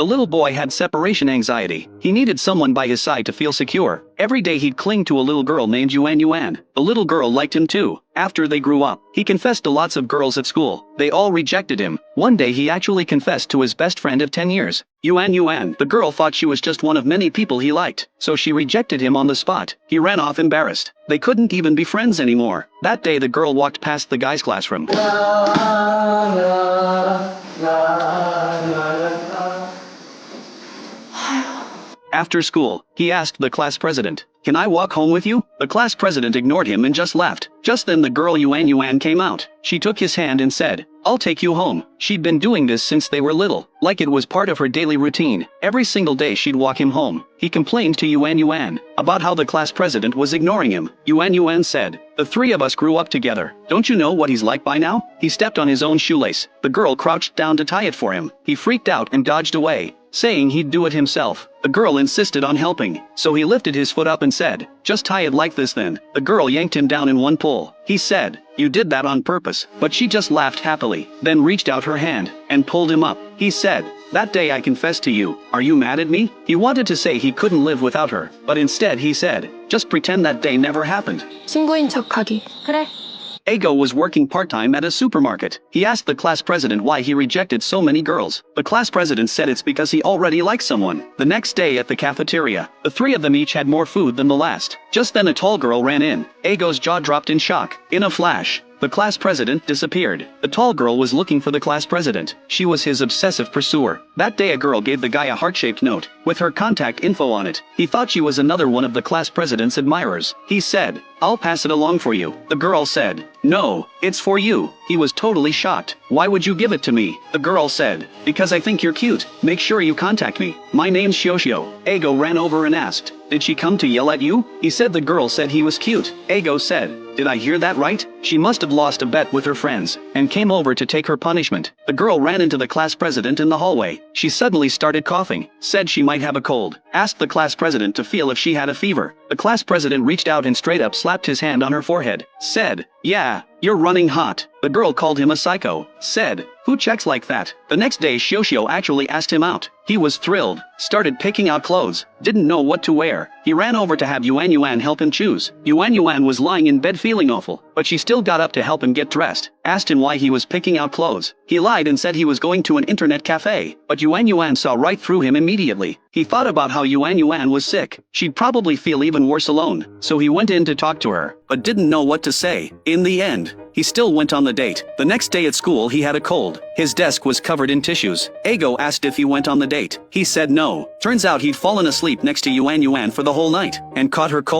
The little boy had separation anxiety. He needed someone by his side to feel secure. Every day he'd cling to a little girl named Yuan. The little girl liked him too. After they grew up, he confessed to lots of girls at school. They all rejected him. One day he actually confessed to his best friend of 10 years. Yuan. The girl thought she was just one of many people he liked, so she rejected him on the spot. He ran off embarrassed. They couldn't even be friends anymore. That day the girl walked past the guy's classroom. After school, he asked the class president, "Can I walk home with you?" The class president ignored him and just laughed. Just then the girl Yuan came out. She took his hand and said, "I'll take you home." She'd been doing this since they were little, like it was part of her daily routine. Every single day she'd walk him home. He complained to Yuan about how the class president was ignoring him. Yuan said, "The three of us grew up together. Don't you know what he's like by now?" He stepped on his own shoelace. The girl crouched down to tie it for him. He freaked out and dodged away, saying he'd do it himself. The girl insisted on helping, so he lifted his foot up and said, "Just tie it like this then." The girl yanked him down in one pull. He said, "You did that on purpose," but she just laughed happily, then reached out her hand and pulled him up. He said, "That day I confessed to you. Are you mad at me?" He wanted to say he couldn't live without her, but instead he said, "Just pretend that day never happened." 친구인 척하기. 그래. Ego was working part-time at a supermarket. He asked the class president why he rejected so many girls. The class president said it's because he already liked someone. The next day at the cafeteria, the three of them each had more food than the last. Just then a tall girl ran in. Ego's jaw dropped in shock. In a flash, the class president disappeared. The tall girl was looking for the class president. She was his obsessive pursuer. That day a girl gave the guy a heart-shaped note with her contact info on it. He thought she was another one of the class president's admirers. He said, "I'll pass it along for you." The girl said, "No, it's for you." He was totally shocked. "Why would you give it to me?" The girl said, "Because I think you're cute. Make sure you contact me. My name's Xiao." Ego ran over and asked, "Did she come to yell at you?" He said the girl said he was cute. Ego said, "Did I hear that right?" She must have lost a bet with her friends and came over to take her punishment. The girl ran into the class president in the hallway. She suddenly started coughing, said she might have a cold, asked the class president to feel if she had a fever. The class president reached out and straight up slapped his hand on her forehead, said, "Yeah, you're running hot." The girl called him a psycho, said, "Who checks like that?" The next day Xiao actually asked him out. He was thrilled, started picking out clothes, didn't know what to wear. He ran over to have Yuan help him choose. Yuan was lying in bed feeling awful, but she still got up to help him get dressed. Asked him why he was picking out clothes. He lied and said he was going to an internet cafe, but Yuan saw right through him immediately. He thought about how Yuan was sick. She'd probably feel even worse alone, so he went in to talk to her, but didn't know what to say. In the end, he still went on the date. The next day at school he had a cold. His desk was covered in tissues. Ego asked if he went on the date. He said no. Turns out he'd fallen asleep next to Yuan for the whole night and caught her cold.